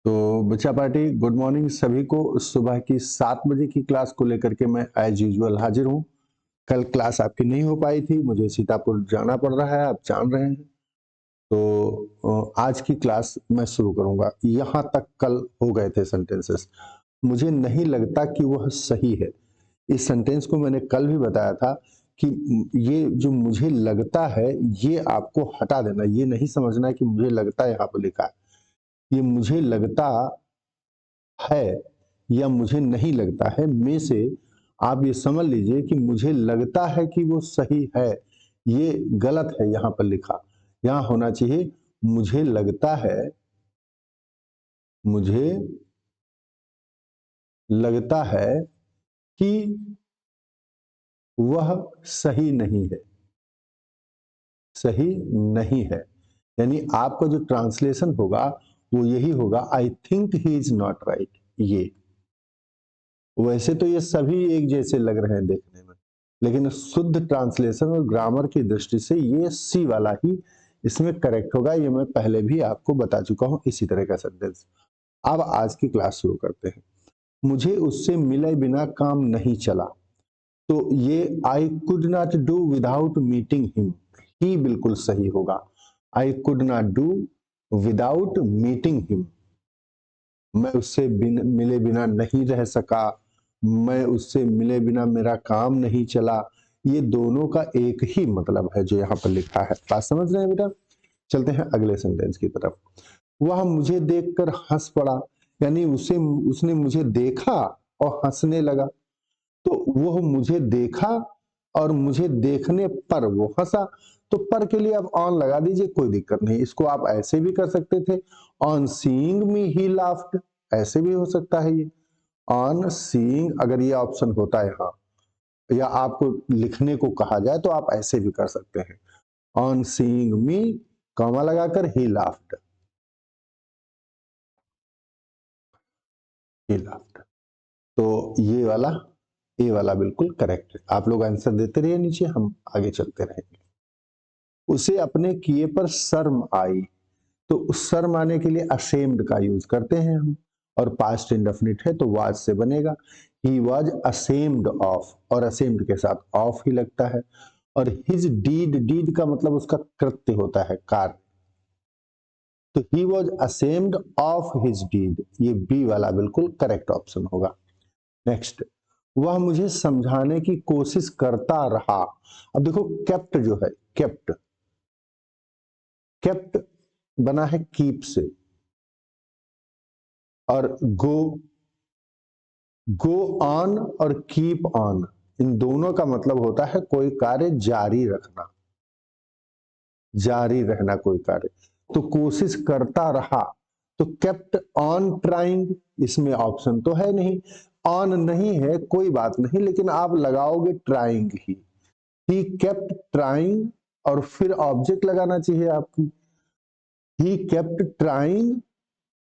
तो बच्चा party good morning सभी को। सुबह की 7 बजे की क्लास को लेकर के मैं एज यूजुअल हाजिर हूँ। कल क्लास आपकी नहीं हो पाई थी, मुझे सीतापुर जाना पड़ रहा है, आप जान रहे हैं। तो आज की क्लास मैं शुरू करूंगा। यहाँ तक कल हो गए थे सेंटेंसेस, मुझे नहीं लगता कि वह सही है। इस सेंटेंस को मैंने कल भी बताया था कि ये जो मुझे लगता है ये आपको हटा देना, ये नहीं समझना कि मुझे लगता है यहाँ पर लिखा है। ये मुझे लगता है या मुझे नहीं लगता है में से आप ये समझ लीजिए कि मुझे लगता है कि वो सही है, ये गलत है यहाँ पर लिखा। यहाँ होना चाहिए मुझे लगता है, मुझे लगता है कि वह सही नहीं है, सही नहीं है। यानी आपका जो ट्रांसलेशन होगा वो यही होगा, आई think he is not right. ये वैसे तो ये सभी एक जैसे लग रहे हैं देखने में, लेकिन शुद्ध ट्रांसलेशन और ग्रामर की दृष्टि से ये सी वाला ही इसमें करेक्ट होगा। ये मैं पहले भी आपको बता चुका हूं इसी तरह का सेंटेंस। अब आज की क्लास शुरू करते हैं। मुझे उससे मिले बिना काम नहीं चला, तो ये I could not do without meeting him, ही बिल्कुल सही होगा। I could not do without meeting him, मैं उससे मिले बिना नहीं रह सका, मैं उससे मिले बिना मेरा काम नहीं चला। ये दोनों का एक ही मतलब है जो यहाँ पर लिखा है। बात समझ रहे हैं बेटा? चलते हैं अगले सेंटेंस की तरफ। वह मुझे देखकर हंस पड़ा, यानी उसने मुझे देखा और हंसने लगा। तो वह मुझे देखा और मुझे देखने पर वो हंसा। तो पर के लिए आप ऑन लगा दीजिए, कोई दिक्कत नहीं। इसको आप ऐसे भी कर सकते थे, on seeing me he laughed, ऐसे भी हो सकता है ये। ऑन सीइंग अगर ये ऑप्शन होता है यहाँ, या आपको लिखने को कहा जाए तो आप ऐसे भी कर सकते हैं। ऑन सीइंग मी कॉमा लगाकर ही लाफ्ड, ही लाफ्ड। तो ये वाला, ए वाला बिल्कुल करेक्ट है। आप लोग आंसर देते रहिए नीचे, हम आगे चलते रहेंगे। उसे अपने किए पर शर्म आई, तो उस शर्म आने के लिए अशेम्ड का यूज करते हैं हम, और पास्ट इंडेफिनिट है तो वाज से बनेगा। ही वाज अशेम्ड ऑफ, और अशेम्ड के साथ ऑफ ही लगता है। और हिज डीड, डीड का मतलब उसका कृत्य होता है, कार्य। तो he was ashamed of his deed, ये बी वाला बिल्कुल करेक्ट ऑप्शन होगा। नेक्स्ट, वह मुझे समझाने की कोशिश करता रहा। अब देखो केप्ट जो है, केप्ट, केप्ट बना है कीप से, और गो ऑन और कीप ऑन, इन दोनों का मतलब होता है कोई कार्य जारी रखना, जारी रहना कोई कार्य। तो कोशिश करता रहा, तो केप्ट ऑन ट्राइंग, इसमें ऑप्शन तो है नहीं, ऑन नहीं है कोई बात नहीं, लेकिन आप लगाओगे ट्राइंग ही केप्ट ट्राइंग, और फिर ऑब्जेक्ट लगाना चाहिए आपकी। He kept trying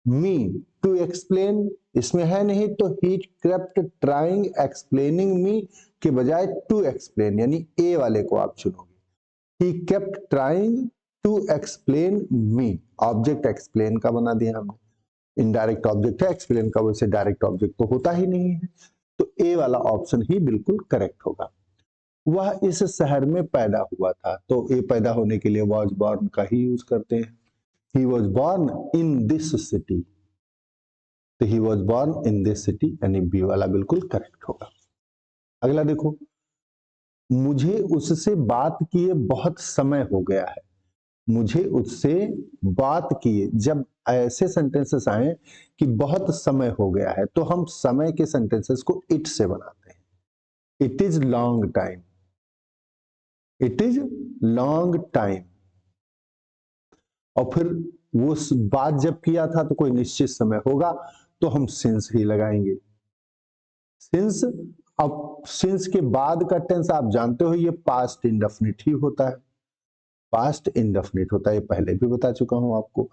me to explain, इसमें है नहीं, तो he kept trying explaining me के बजाय टू एक्सप्लेन, यानी ए वाले को आप चुनोगे। He kept trying to explain me, object explain का बना दिया हमने। इनडायरेक्ट ऑब्जेक्ट है, एक्सप्लेन का वैसे डायरेक्ट ऑब्जेक्ट तो होता ही नहीं है। तो ए वाला ऑप्शन ही बिल्कुल करेक्ट होगा। वह इस शहर में पैदा हुआ था, तो ए पैदा होने के लिए वॉज बॉर्न का ही यूज करते हैं। He was born in this city, तो he was born in this city, यानी बी वाला बिल्कुल करेक्ट होगा। अगला देखो, मुझे उससे बात किए बहुत समय हो गया है। मुझे उससे बात किए, जब ऐसे सेंटेंसेस आए कि बहुत समय हो गया है, तो हम समय के सेंटेंसेस को इट से बनाते हैं। It is long time, it is long time. और फिर वो बात जब किया था तो कोई निश्चित समय होगा, तो हम सिंस ही लगाएंगे। सिंस, अब सिंस के बाद का टेंस आप जानते हो ये पास्ट इंडेफिनिट ही होता है, पास्ट इंडेफिनिट होता है, ये पहले भी बता चुका हूं आपको।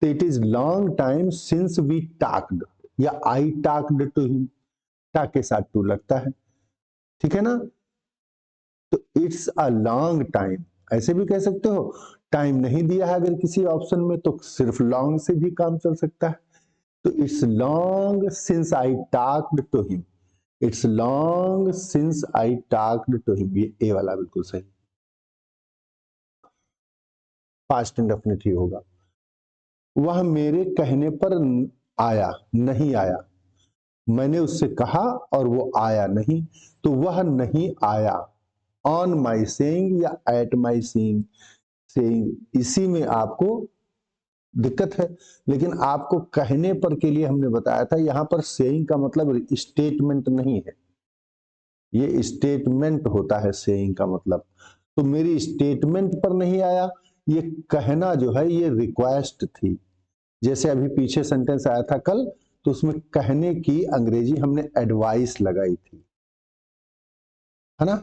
तो it is long time since we talked, या I talked to him, talk के साथ टू लगता है, ठीक है ना। तो इट्स अ लॉन्ग टाइम, ऐसे भी कह सकते हो। टाइम नहीं दिया है अगर किसी ऑप्शन में, तो सिर्फ लॉन्ग से भी काम चल सकता है। तो it's long since I talked to him, it's long since I talked to him, ये ए वाला बिल्कुल सही, पास्ट इंडेफिनिट ही होगा। वह मेरे कहने पर आया, नहीं आया, मैंने उससे कहा और वो आया नहीं, तो वह नहीं आया। ऑन माई सेइंग या एट माई सेइंग, सेइंग इसी में आपको दिक्कत है, लेकिन आपको कहने पर के लिए हमने बताया था, यहां पर सेइंग का मतलब स्टेटमेंट नहीं है, ये स्टेटमेंट होता है सेइंग का मतलब। तो मेरी स्टेटमेंट पर नहीं आया, ये कहना जो है ये रिक्वेस्ट थी। जैसे अभी पीछे सेंटेंस आया था कल, तो उसमें कहने की अंग्रेजी हमने एडवाइस लगाई थी, है ना।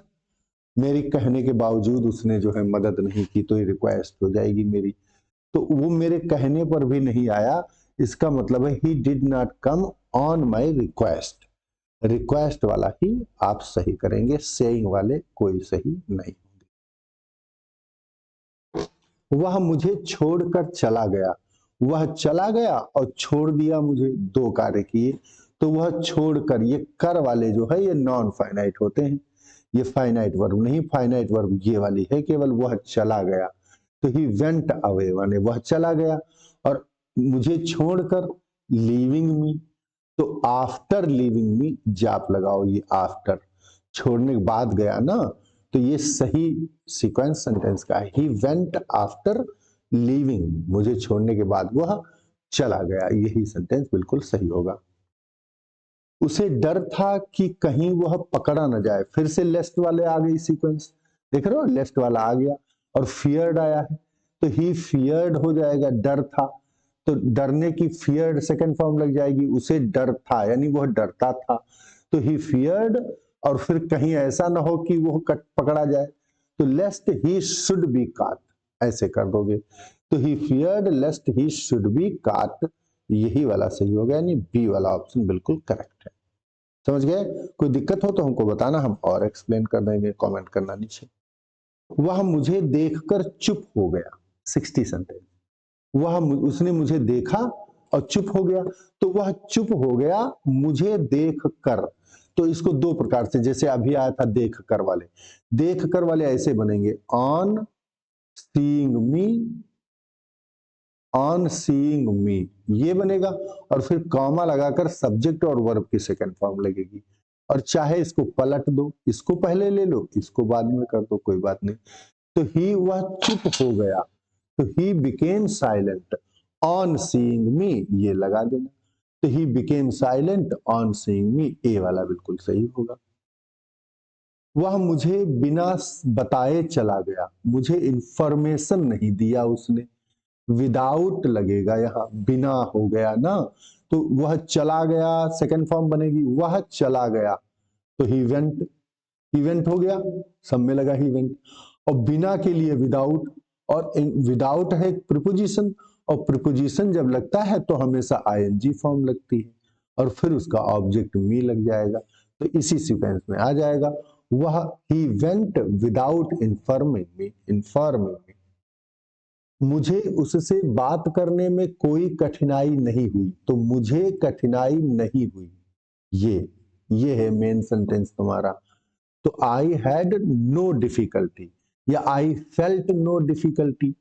मेरी कहने के बावजूद उसने जो है मदद नहीं की, तो ये रिक्वेस्ट हो जाएगी मेरी। तो वो मेरे कहने पर भी नहीं आया, इसका मतलब है ही did not come on my request. Request वाला ही आप सही करेंगे, सेइंग वाले कोई सही नहीं होंगे। वह मुझे छोड़कर चला गया, वह चला गया और छोड़ दिया मुझे, दो कार्य किए। तो वह छोड़कर, ये कर वाले जो है ये नॉन फाइनाइट होते हैं, ये फाइनाइट वर्ब नहीं, फाइनाइट वर्ब ये वाली है केवल। वह चला गया, तो ही वेंट अवे, माने वह चला गया, और मुझे छोड़कर लीविंग मी, तो आफ्टर लीविंग मी जाप लगाओ, ये आफ्टर छोड़ने के बाद गया ना, तो ये सही सीक्वेंस सेंटेंस का है। ही वेंट आफ्टर लीविंग, मुझे छोड़ने के बाद वह चला गया, यही सेंटेंस बिल्कुल सही होगा। उसे डर था कि कहीं वह पकड़ा न जाए, फिर से लेस्ट वाले आ गई सीक्वेंस, देख रहे हो, लेस्ट वाला आ गया और फियर्ड आया है, तो ही फियर्ड हो जाएगा, डर था, तो डरने की फियर्ड सेकंड फॉर्म लग जाएगी, उसे डर था यानी वह डरता था, तो ही फियर्ड, और फिर कहीं ऐसा ना हो कि वो पकड़ा जाए, तो लेस्ट ही शुड बी काट, ऐसे कर दोगे, तो ही फियर्ड लेस्ट ही शुड बी काट, यही वाला सही होगा, यानी बी वाला ऑप्शन बिल्कुल करेक्ट है। समझ गए? कोई दिक्कत हो तो हमको बताना, हम और एक्सप्लेन कर देंगे, कमेंट करना नीचे। वह मुझे देखकर चुप हो गया, 60 सेंटेंस। वह उसने मुझे देखा और चुप हो गया, तो वह चुप हो गया मुझे देख कर। तो इसको दो प्रकार से, जैसे अभी आया था देख कर वाले, देख कर वाले ऐसे बनेंगे, on seeing me, on seeing me, ये बनेगा, और फिर कॉमा लगाकर सब्जेक्ट और वर्ब की सेकंड फॉर्म लगेगी, और चाहे इसको पलट दो, इसको पहले ले लो, इसको बाद में कर दो, कोई बात नहीं। तो ही, वह चुप हो गया, तो he became silent on seeing me, ये लगा देना, तो he became silent on seeing me, A वाला बिल्कुल सही होगा। वह मुझे बिना बताए चला गया, मुझे इंफॉर्मेशन नहीं दिया उसने, विदाउट लगेगा यहां, बिना हो गया ना, तो वह चला गया सेकंड फॉर्म बनेगी, वह चला गया, तो ही वेंट, इवेंट हो गया, सब में लगा ही वेंट, और बिना के लिए विदाउट, और विदाउट है प्रीपोजिशन, और प्रीपोजिशन जब लगता है तो हमेशा आईएनजी फॉर्म लगती है, और फिर उसका ऑब्जेक्ट मी लग जाएगा, तो इसी सीक्वेंस में आ जाएगा, वह he went without informing me, informing मी। मुझे उससे बात करने में कोई कठिनाई नहीं हुई, तो मुझे कठिनाई नहीं हुई, ये है मेन सेंटेंस तुम्हारा। तो आई हैड नो डिफिकल्टी या आई फेल्ट नो डिफिकल्टी,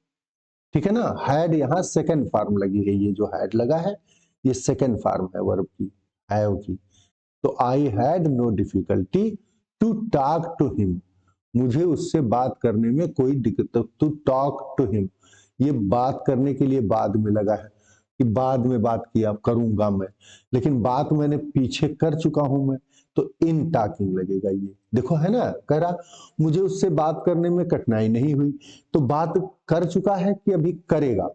ठीक है ना। हैड यहां सेकंड फॉर्म लगी है, ये जो हैड लगा है ये सेकंड फॉर्म है वर्ब की, हैव की। तो I had no difficulty to talk to him, मुझे उससे बात करने में कोई दिक्कत, टू टॉक टू हिम, ये बात करने के लिए बाद में लगा है कि बाद में बात किया करूंगा मैं, लेकिन बात मैंने पीछे कर चुका हूं मैं, तो इन टॉकिंग लगेगा, ये देखो है ना, कह रहा मुझे उससे बात करने में कठिनाई नहीं हुई, तो बात कर चुका है कि अभी करेगा,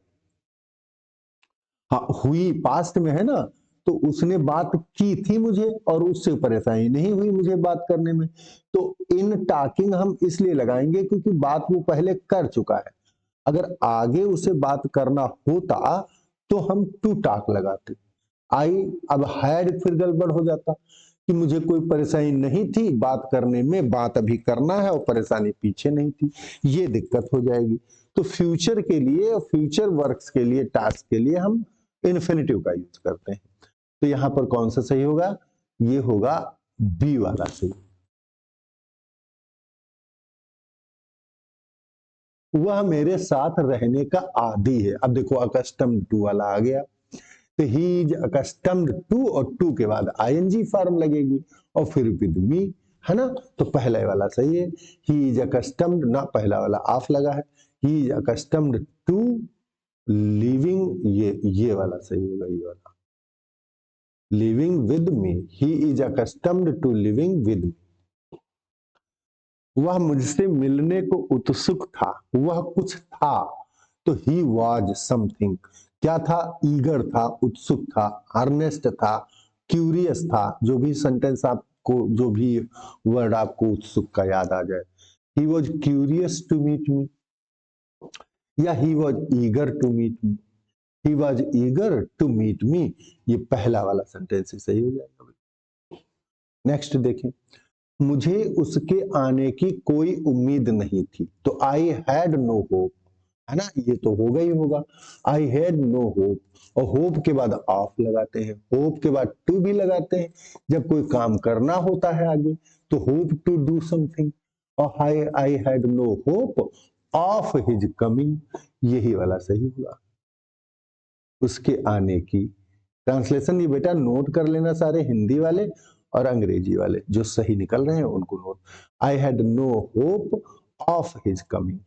हाँ हुई पास्ट में है ना, तो उसने बात की थी मुझे और उससे परेशानी नहीं हुई मुझे बात करने में, तो इन टॉकिंग हम इसलिए लगाएंगे क्योंकि बात वो पहले कर चुका है। अगर आगे उसे बात करना होता तो हम टू टॉक लगाते, आई अब हैड फिर गड़बड़ हो जाता कि मुझे कोई परेशानी नहीं थी बात करने में, बात अभी करना है और परेशानी पीछे नहीं थी, ये दिक्कत हो जाएगी। तो फ्यूचर के लिए, फ्यूचर वर्क्स के लिए, टास्क के लिए हम इन्फिनिटिव का यूज करते हैं। तो यहां पर कौन सा सही होगा? ये होगा बी वाला सही। वह मेरे साथ रहने का आदी है। अब देखो अकस्टम्ड टू वाला आ गया, तो ही इज अकस्टम्ड टू, और टू के बाद आईएनजी फॉर्म लगेगी और फिर विद मी, है ना? तो पहले वाला सही है, ही इज अकस्टम्ड, ना पहला वाला ऑफ लगा है, he is accustomed to living, ये वाला सही होगा, ये वाला living with me, he is accustomed to living with me. वह मुझसे मिलने को उत्सुक था, वह कुछ था, तो ही वॉज समथिंग। क्या था? ईगर था, उत्सुक था, अर्नेस्ट था, क्यूरियस था, जो भी सेंटेंस आपको, जो भी वर्ड आपको उत्सुक का याद आ जाए। He was curious to meet me, या he was eager to meet me, he was eager to meet me, ये पहला वाला सेंटेंस ही सही हो जाएगा। नेक्स्ट देखें, मुझे उसके आने की कोई उम्मीद नहीं थी, तो आई हैड नो होप, है ना? ये तो होगा ही होगा, आई हैड नो होप, और होप के बाद ऑफ लगाते हैं, होप के बाद टू भी लगाते हैं जब कोई काम करना होता है आगे, तो होप टू डू समथिंग, और I had no hope of his coming, यही वाला सही होगा, उसके आने की। ट्रांसलेशन ये बेटा नोट कर लेना सारे, हिंदी वाले और अंग्रेजी वाले जो सही निकल रहे हैं उनको note. I had no hope of his coming.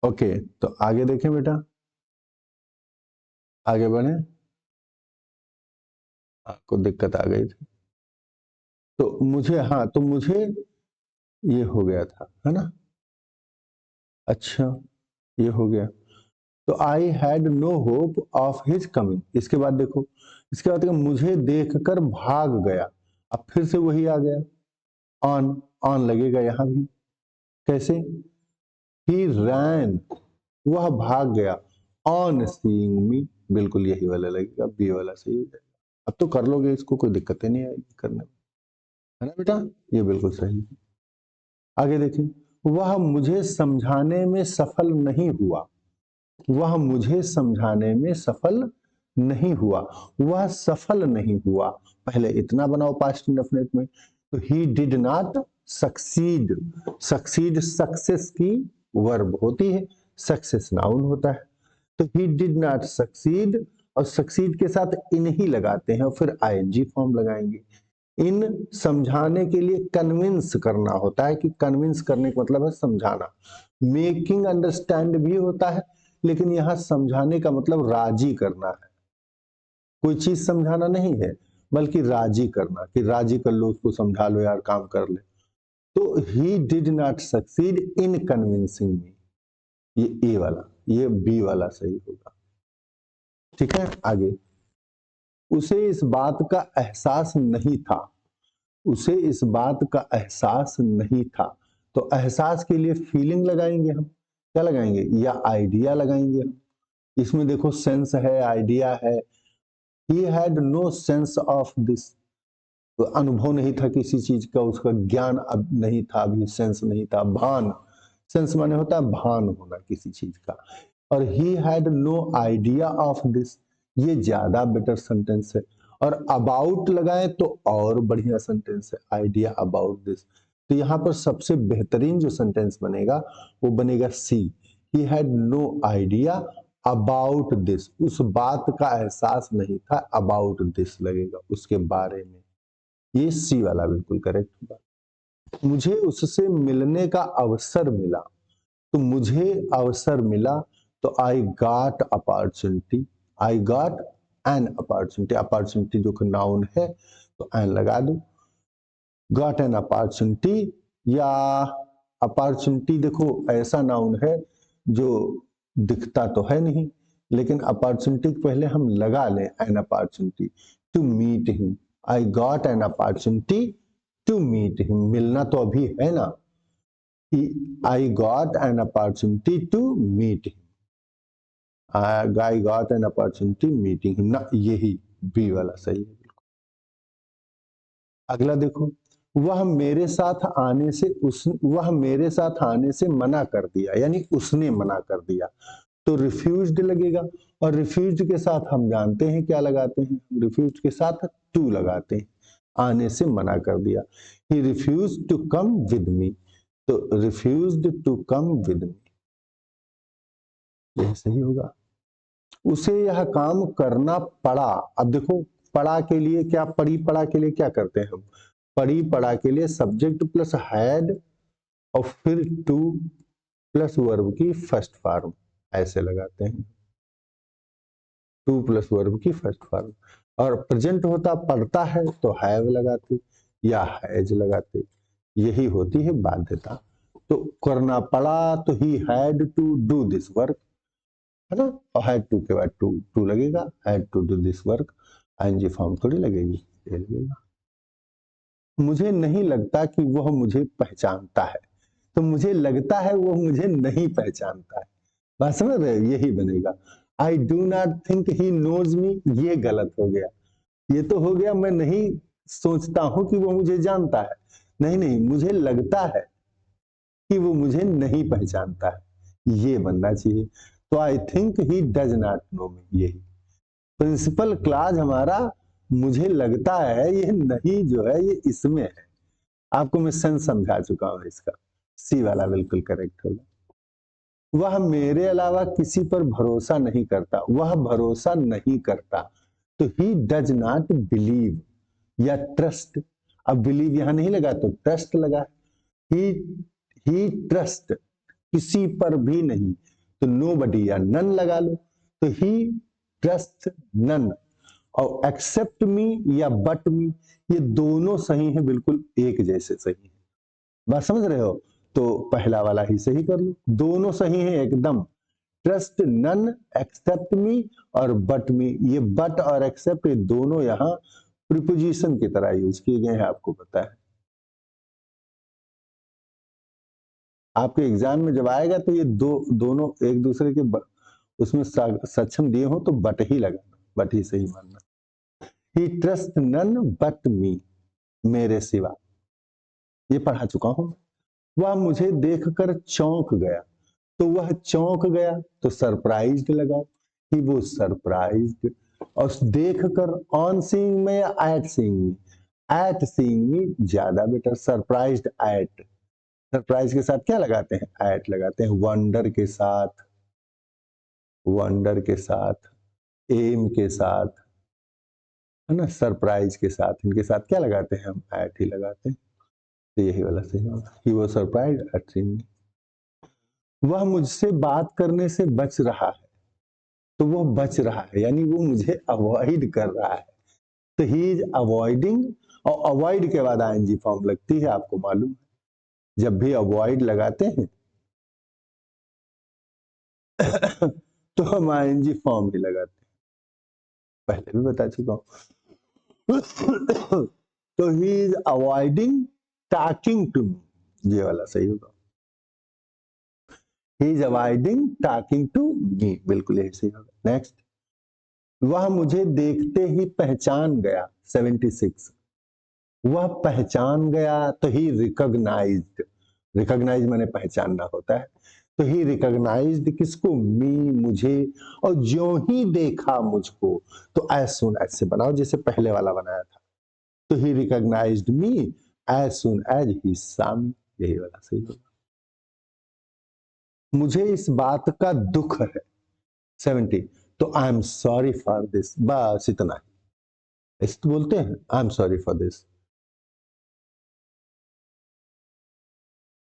Okay, तो आगे देखें बेटा, आगे बढ़े, आपको दिक्कत आ गई थी तो मुझे, हाँ तो मुझे ये हो गया था, है ना? अच्छा, ये हो गया, तो I had no hope of his coming. इसके बाद देखो, इसके बाद मुझे देखकर भाग गया, अब फिर से वही आ गया, ऑन, ऑन लगेगा यहां भी। कैसे? ही रैन, वह भाग गया, ऑन सीइंग मी, बिल्कुल यही वाला लगेगा, बी वाला सही हो जाएगा। अब तो कर लोगे इसको, कोई दिक्कत ही नहीं आएगी करने में, है ना बेटा? ये बिल्कुल सही है। आगे देखिए, वह मुझे समझाने में सफल नहीं हुआ, वह मुझे समझाने में सफल नहीं हुआ, वह सफल नहीं हुआ, पहले इतना बनाओ पास्ट इंडेफिनिट में, तो he did not succeed, succeed success की वर्ब होती है, सक्सेस नाउन होता है, तो ही डिड नॉट सक्सीड, और सक्सीड के साथ इन ही लगाते हैं और फिर आईएनजी फॉर्म लगाएंगे। इन समझाने के लिए कन्विंस करना होता है, कि कन्विंस करने का मतलब है समझाना, मेकिंग अंडरस्टैंड भी होता है, लेकिन यहां समझाने का मतलब राजी करना है, कोई चीज समझाना नहीं है बल्कि राजी करना, कि राजी कर लो उसको, समझा लो यार, काम कर ले। तो he did not succeed in convincing मी, ये ए वाला, ये बी वाला सही होगा। ठीक है, आगे, उसे इस बात का एहसास नहीं था, उसे इस बात का एहसास नहीं था, तो एहसास के लिए फीलिंग लगाएंगे हम, क्या लगाएंगे? या आइडिया लगाएंगे हम, इसमें देखो सेंस है, आइडिया है। He had no sense of this, अनुभव नहीं था किसी चीज का, उसका ज्ञान अब नहीं था, अभी सेंस नहीं था। भान, सेंस माने होता है भान होना किसी चीज का। और he had no idea of this, ये ज्यादा बेटर सेंटेंस है। और अबाउट लगाए तो और बढ़िया सेंटेंस है, आइडिया अबाउट दिस। तो यहाँ पर सबसे बेहतरीन जो सेंटेंस बनेगा वो बनेगा C, he had no idea about this, उस बात का एहसास नहीं था, अबाउट दिस लगेगा, उसके बारे में। ये सी वाला बिल्कुल करेक्ट होगा। मुझे उससे मिलने का अवसर मिला, तो मुझे अवसर मिला, तो I got opportunity, I got an opportunity, opportunity जो कि नाउन है तो एन लगा दो। गॉट एन अपॉर्चुनिटी, या अपॉर्चुनिटी देखो ऐसा नाउन है जो दिखता तो है नहीं, लेकिन अपॉर्चुनिटी पहले हम लगा लें an opportunity to meet him, I got an opportunity to meet him, मिलना तो अभी है ना, I got an opportunity to meet him, I got an opportunity meeting him ना, यही बी वाला सही है। अगला देखो, वह मेरे साथ आने से वह मेरे साथ आने से मना कर दिया, यानी उसने मना कर दिया, तो रिफ्यूज्ड लगेगा। और रिफ्यूज्ड के साथ हम जानते हैं क्या लगाते हैं, रिफ्यूज्ड के साथ टू लगाते हैं, आने से मना कर दिया। He refuse to come with me, तो refused to come with me, यह सही होगा। उसे यह काम करना पड़ा, अब देखो पड़ा के लिए क्या, पड़ी पड़ा के लिए क्या करते हैं हम, पड़ी पड़ा के लिए सब्जेक्ट प्लस हैड और फिर टू प्लस वर्ब की फर्स्ट फॉर्म ऐसे लगाते हैं, टू प्लस वर्ब की फर्स्ट फॉर्म। और प्रेजेंट होता पढ़ता है तो हैव लगाते या हैज लगाते, यही होती है बाध्यता। तो करना पड़ा तो he had to do this work, है ना, और हैड टू के बाद टू टू लगेगा, had to do this work, ING form थोड़ी लगेगी, ये लगेगा। मुझे नहीं लगता कि वह मुझे पहचानता है, तो मुझे लगता है वो मुझे नहीं पहचानता है, बात समझ रहे हो, यही बनेगा। I do not think he knows me, ये गलत हो गया, ये तो हो गया मैं नहीं सोचता हूं कि वो मुझे जानता है, नहीं नहीं, मुझे लगता है कि वो मुझे नहीं पहचानता है, ये बनना चाहिए। तो I think he does not know me, यही प्रिंसिपल क्लास हमारा, मुझे लगता है ये नहीं जो है ये इसमें है। आपको मैं सेंस समझा चुका हूं इसका, सी वाला बिल्कुल करेक्ट होगा। वह मेरे अलावा किसी पर भरोसा नहीं करता, वह भरोसा नहीं करता, तो ही डज नॉट बिलीव या ट्रस्ट, अब बिलीव यहां नहीं लगा तो ट्रस्ट लगा, ही ही ट्रस्ट किसी पर भी नहीं, तो नो बडी या नन लगा लो, तो ही ट्रस्ट नन। और एक्सेप्ट मी या बट मी, ये दोनों सही है, बिल्कुल एक जैसे सही है, बात समझ रहे हो। तो पहला वाला ही सही कर लो, दोनों सही है एकदम, ट्रस्ट नन, एक्सेप्ट मी और बट मी, ये बट और एक्सेप्ट ये दोनों यहाँ प्रीपोजिशन की तरह यूज किए गए हैं, आपको पता है। आपके एग्जाम में जब आएगा तो ये दोनों एक दूसरे के उसमें सक्षम दिए हो तो बट ही लगाना, बट ही सही मानना। ही ट्रस्ट नन बट मी, मेरे सिवा, ये पढ़ा चुका हूं। वह मुझे देखकर चौंक गया, तो वह चौंक गया, तो सरप्राइज्ड लगाओ, ही वो सरप्राइज्ड। और देखकर ऑन सीइंग में या एट सीइंग में, एट सीइंग में ज्यादा बेटर, सरप्राइज्ड एट, सरप्राइज के साथ क्या लगाते हैं, एट लगाते हैं, वंडर के साथ, वंडर के साथ, एम के साथ, है ना, सरप्राइज के साथ, इनके साथ क्या लगाते हैं हम, एट ही लगाते हैं, तो यही वाला सही होगा, he was surprised eight seeing. वह मुझसे बात करने से बच रहा है, तो वो बच रहा है यानी वो मुझे अवॉइड कर रहा है, तो ही इज अवॉइडिंग। और अवॉइड के बाद आईएनजी फॉर्म लगती है, आपको मालूम है, जब भी अवॉइड लगाते हैं तो हम आईएनजी फॉर्म ही लगाते हैं, पहले भी बता चुका हूं। तो he is avoiding talking to me, ये वाला सही होगा। He is avoiding talking to me, बिल्कुल यही सही होगा। नेक्स्ट, वह मुझे देखते ही पहचान गया, 76, वह पहचान गया, तो ही रिकॉग्नाइज्ड, रिकॉग्नाइज मैंने पहचानना होता है, तो ही रिकॉग्नाइज्ड किसको, मी, मुझे, और जो ही देखा मुझको, तो एज सुन एज से बनाओ जैसे पहले वाला बनाया था, तो he recognised me as soon as he saw me, यही वाला सही होगा। मुझे इस बात का दुख है, 70, तो I am sorry for this, बस इतना ही, इस तो बोलते हैं I am sorry for this.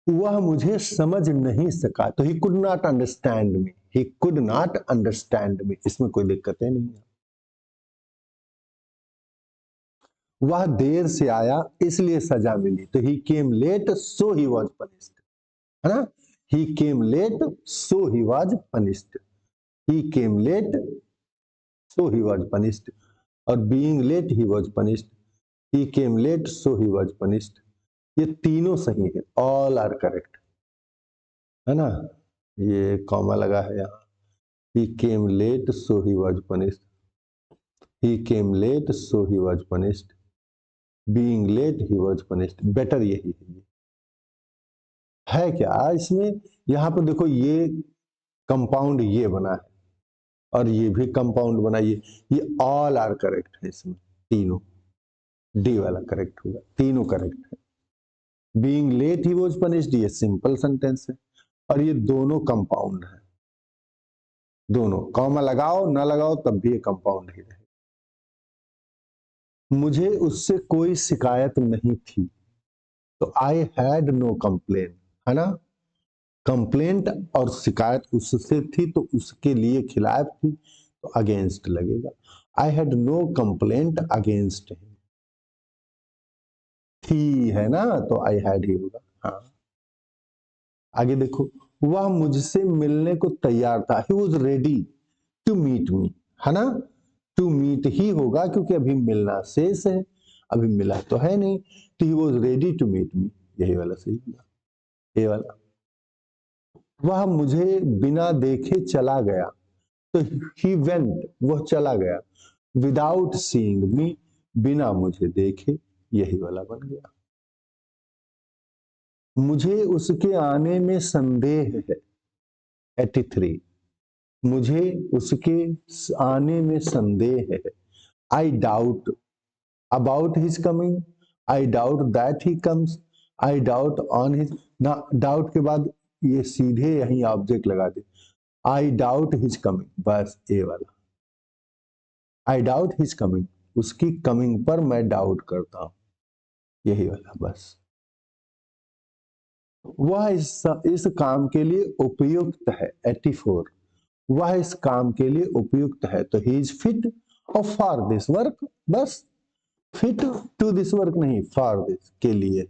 वह मुझे समझ नहीं सका, तो ही could not understand me, he could not understand me, इसमें कोई दिक्कतें नहीं है। वह देर से आया इसलिए सजा मिली, तो he came late so he was punished, है ना, he came late so he was punished, he came late so he was punished, और being late he was punished, he came late so he was punished, ये तीनों सही है, all are correct, है ना, ये कॉमा लगा है यहाँ, he came late so he was punished, he came late so he was punished, being late he was punished, better यही है क्या इसमें, यहाँ पर देखो ये कंपाउंड ये बना है और ये भी कंपाउंड बना, ये ऑल आर करेक्ट है, इसमें तीनों, डी वाला करेक्ट होगा, तीनों करेक्ट है। Being late he was punished, ये सिंपल सेंटेंस है, और ये दोनों कंपाउंड है, दोनों कॉमा लगाओ ना लगाओ तब भी ये कंपाउंड ही रहे। मुझे उससे कोई शिकायत नहीं थी, तो आई हैड नो कंप्लेन, है ना, कंप्लेंट और शिकायत उससे थी तो उसके लिए खिलाफ थी, तो अगेंस्ट लगेगा, I had no complaint against him, थी है ना, तो आई हैड ही होगा। हाँ, आगे देखो, वह मुझसे मिलने को तैयार था, he was ready to meet me, है ना, टू मीट ही होगा क्योंकि अभी मिलना शेष है, अभी मिला तो है नहीं, तो he was ready to meet me, यही वाला सही होगा, ये वाला। वह मुझे बिना देखे चला गया, तो ही वेंट, वह चला गया, विदाउट सीइंग मी, बिना मुझे देखे, यही वाला बन गया। मुझे उसके आने में संदेह है, 83, मुझे उसके आने में संदेह है, I doubt about his coming, I doubt that he comes, I doubt on his, ना डाउट के बाद ये सीधे यही ऑब्जेक्ट लगा दे, आई डाउट हिज कमिंग, बस ए वाला, आई डाउट हिज कमिंग, उसकी कमिंग पर मैं डाउट करता हूं, यही वाला बस। वह इस काम के लिए उपयुक्त है, 84, वह इस काम के लिए उपयुक्त है, तो ही इज फिट और फॉर दिस वर्क, बस, फिट टू दिस वर्क नहीं, फॉर दिस के लिए,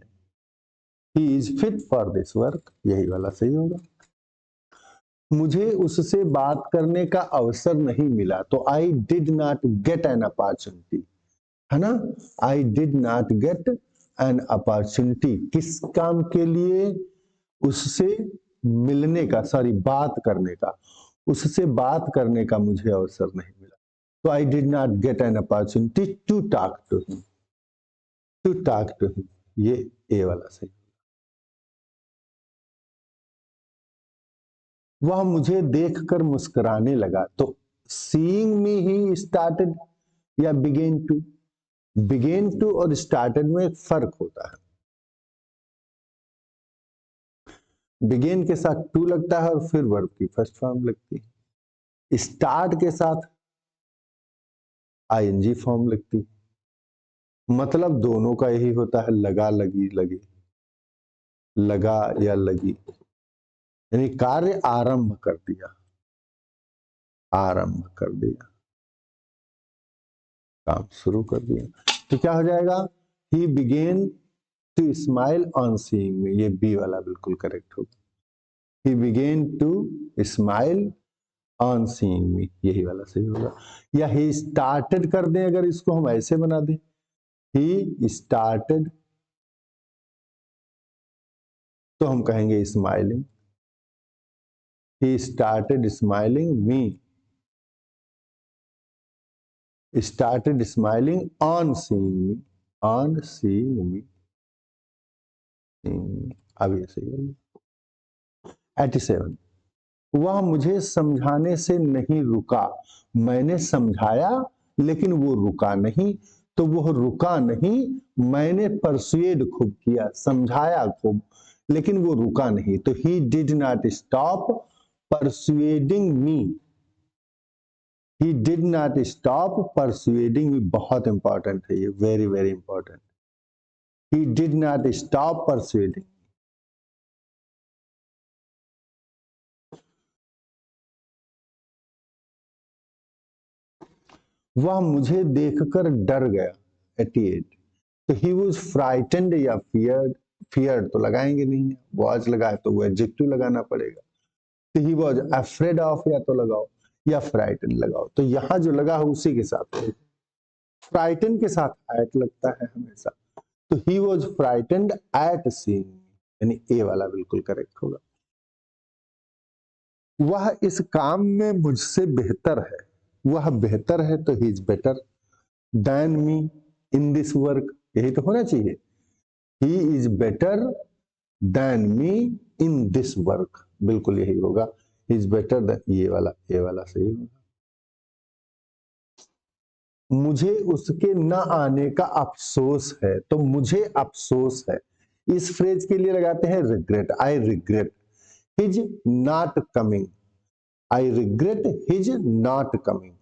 he is fit for this work, यही वाला सही होगा। मुझे उससे बात करने का अवसर नहीं मिला, तो I did not get an opportunity, है ना, आई did not get an opportunity, किस काम के लिए, उससे मिलने का, सॉरी बात करने का, उससे बात करने का मुझे अवसर नहीं मिला, तो I did not get an opportunity to talk to him, to talk to him, ये ए वाला सही। वह मुझे देखकर मुस्कुराने लगा, तो सीइंग मी ही स्टार्टेड या बिगेन टू, बिगेन टू और स्टार्टेड में एक फर्क होता है, बिगेन के साथ टू लगता है और फिर वर्ब की फर्स्ट फॉर्म लगती है, स्टार्ट के साथ आईएनजी फॉर्म लगती है, मतलब दोनों का यही होता है, लगा लगी लगे, लगा या लगी, यानी कार्य आरंभ कर दिया, आरंभ कर दिया, काम शुरू कर दिया, तो क्या हो जाएगा, he began to smile on seeing me, ये बी वाला बिल्कुल करेक्ट होगा, he began to smile on seeing me, यही वाला सही होगा, या ही स्टार्टेड कर दें, अगर इसको हम ऐसे बना दें, ही स्टार्टेड, तो हम कहेंगे smiling, He started smiling me. Started smiling on seeing me. On seeing me. अब ये सही है। 87. वह मुझे समझाने से नहीं रुका। मैंने समझाया लेकिन वो रुका नहीं, तो वह रुका नहीं, मैंने परसुएड खूब किया, समझाया खूब, लेकिन वो रुका नहीं, तो he did not stop persuading me. He did not stop persuading me, बहुत इंपॉर्टेंट है ये, very very important. He did not stop persuading. वह मुझे देखकर डर गया। 88. तो ही वॉज फ्राइटेंड या फियर्ड। फियर्ड तो लगाएंगे नहीं, वॉज लगाए तो वो एडजेक्टिव लगाना पड़ेगा। तो ही वॉज अफ्रेड ऑफ या तो लगाओ, या फ्राइटेंड लगाओ। तो यहां जो लगा है उसी के साथ, फ्राइटेंड के साथ एट लगता है हमेशा। तो he was frightened at seeing, यानी ए वाला बिल्कुल करेक्ट होगा। वह इस काम में मुझसे बेहतर है। वह बेहतर है तो he is better than me in this work, यही तो होना चाहिए। He is better than me in this work, बिल्कुल यही होगा। ही इज बेटर देन, ये वाला सही होगा। मुझे उसके न आने का अफसोस है, तो मुझे अफसोस है, इस फ्रेज के लिए लगाते हैं regret. I regret his not coming. I regret his not coming.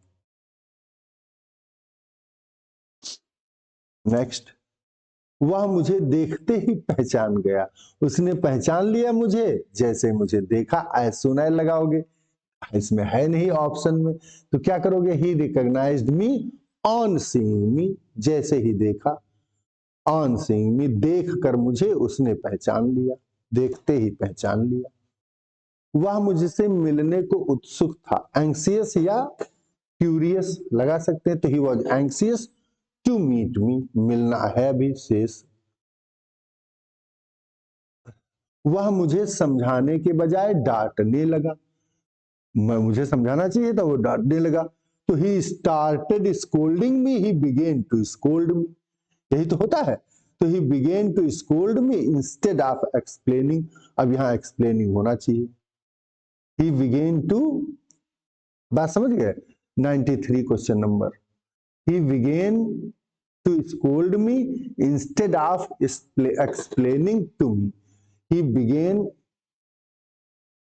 Next, वह मुझे देखते ही पहचान गया। उसने पहचान लिया मुझे, जैसे मुझे देखा। एज सुन एज लगाओगे, इसमें है नहीं ऑप्शन में, तो क्या करोगे? He recognised me on seeing me, जैसे ही देखा। ऑन सीइंग मी, देख कर मुझे उसने पहचान लिया, देखते ही पहचान लिया। वह मुझसे मिलने को उत्सुक था। एंग्सियस या क्यूरियस लगा सकते हैं। तो he was anxious to meet me, मिलना है भी शेष। वह मुझे समझाने के बजाय डांटने लगा। मुझे समझाना चाहिए था, वो डांटने लगा। तो he started scolding me, he began to scold me, यही तो होता है। तो he began to scold me instead of explaining, अब यहां एक्सप्लेनिंग होना चाहिए। ही बिगेन टू, बात समझ गए? 93 question number. He began to scold me instead of explaining to me. He began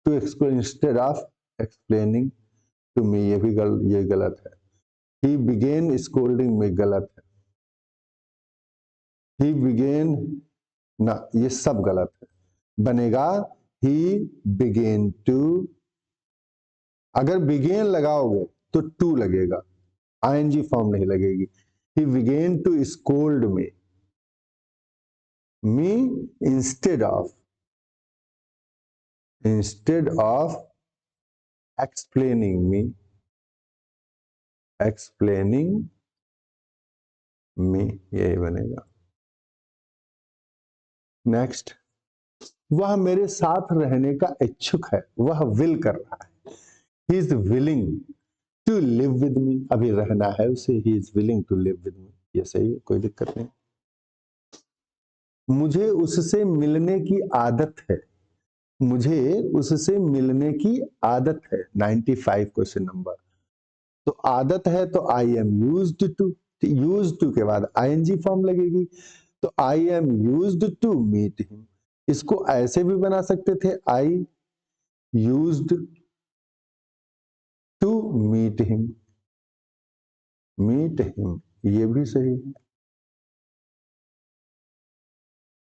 to explain instead of explaining to me, ये गलत है। ही बिगेन स्कोल्डिंग में गलत है। ही बिगेन, ना ये सब गलत है, बनेगा ही बिगेन टू। अगर बिगेन लगाओगे तो टू लगेगा, आईएनजी फॉर्म नहीं लगेगी। He began to scold me instead of explaining me, यही बनेगा। नेक्स्ट, वह मेरे साथ रहने का इच्छुक है। वह विल कर रहा है। He is willing to live with me, अभी रहना है उसे। He is willing to live with me, ये सही है, कोई दिक्कत नहीं। मुझे उससे मिलने की आदत है। मुझे उससे मिलने की आदत है। 95 क्वेश्चन नंबर। तो आदत है तो I am used to, used to के बाद आईएनजी फॉर्म लगेगी। तो I am used to meet him, इसको ऐसे भी बना सकते थे, I used to meet him, ये भी सही है।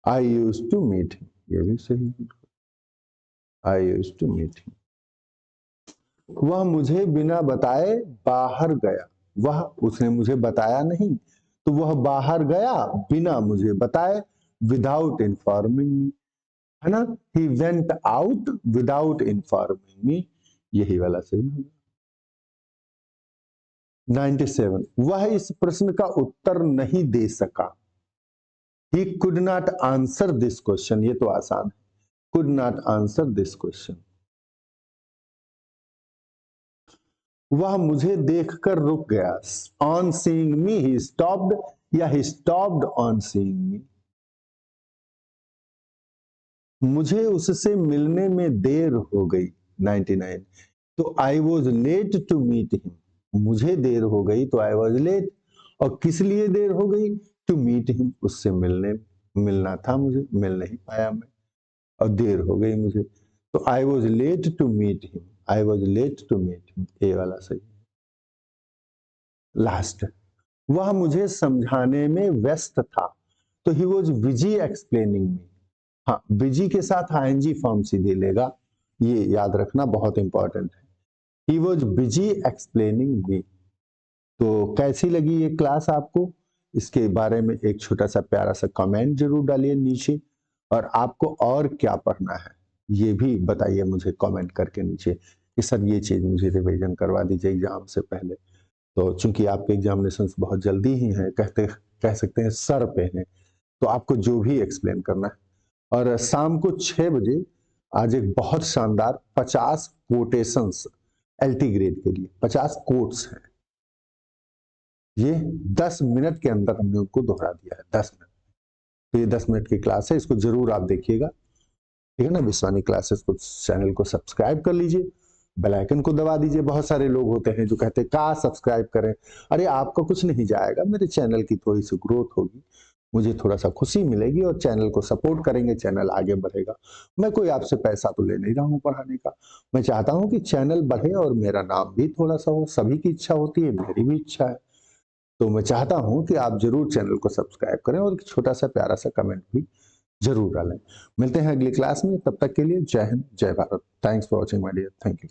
I use to meet him, ये भी सही है। I use to meet him. वह मुझे बिना बताए बाहर गया। वह, उसने मुझे बताया नहीं, तो वह बाहर गया बिना मुझे बताए, विदाउट इन्फॉर्मिंग मी, है ना। He went out without informing मी, यही वाला सही है। 97, वह इस प्रश्न का उत्तर नहीं दे सका। He could not answer this question, ये तो आसान है। Could not answer this question. वह मुझे देखकर रुक गया। On seeing me he stopped, या he stopped on seeing me. मुझे उससे मिलने में देर हो गई, 99। तो I was late to meet him. मुझे देर हो गई तो आई वॉज लेट। और किस लिए देर हो गई? टू मीट हिम, उससे मिलना था मुझे, मिल नहीं पाया मैं, और देर हो गई मुझे। तो I was late to meet him, I was late to meet him, A वाला सही। लास्ट, वह मुझे समझाने में व्यस्त था। तो ही वॉज बिजी एक्सप्लेनिंग मी। हाँ, बिजी के साथ आईएनजी फॉर्म सीधे लेगा, ये याद रखना बहुत इंपॉर्टेंट है। ही वॉज बिजी एक्सप्लेनिंग मी। तो कैसी लगी ये क्लास आपको? इसके बारे में एक छोटा सा प्यारा सा कमेंट जरूर डालिए नीचे, और आपको और क्या पढ़ना है ये भी बताइए मुझे कमेंट करके नीचे कि सर ये चीज मुझे रिवीजन करवा दीजिए एग्जाम से पहले। तो चूंकि आपके एग्जामिनेशन बहुत जल्दी ही हैं, कह सकते हैं सर पे हैं, तो आपको जो भी एक्सप्लेन करना है। और शाम को 6 बजे आज एक बहुत शानदार 50 कोटेशंस एलटी ग्रेड के लिए 50 कोट्स हैं, ये 10 मिनट के अंदर हमने उनको दोहरा दिया है, 10 मिनट। तो ये 10 मिनट की क्लास है, इसको जरूर आप देखिएगा, ठीक है ना। विश्वानी क्लासेस को, चैनल को सब्सक्राइब कर लीजिए, बेल आइकन को दबा दीजिए। बहुत सारे लोग होते हैं जो कहते हैं का सब्सक्राइब करें। अरे आपका कुछ नहीं जाएगा, मेरे चैनल की थोड़ी सी ग्रोथ होगी, मुझे थोड़ा सा खुशी मिलेगी, और चैनल को सपोर्ट करेंगे, चैनल आगे बढ़ेगा। मैं कोई आपसे पैसा तो ले नहीं रहा हूँ पढ़ाने का, मैं चाहता हूँ कि चैनल बढ़े और मेरा नाम भी थोड़ा सा हो। सभी की इच्छा होती है, मेरी भी इच्छा है। तो मैं चाहता हूं कि आप जरूर चैनल को सब्सक्राइब करें और एक छोटा सा प्यारा सा कमेंट भी जरूर डालें। मिलते हैं अगली क्लास में, तब तक के लिए जय हिंद, जय Bharat. Thanks for watching my dear, thank you.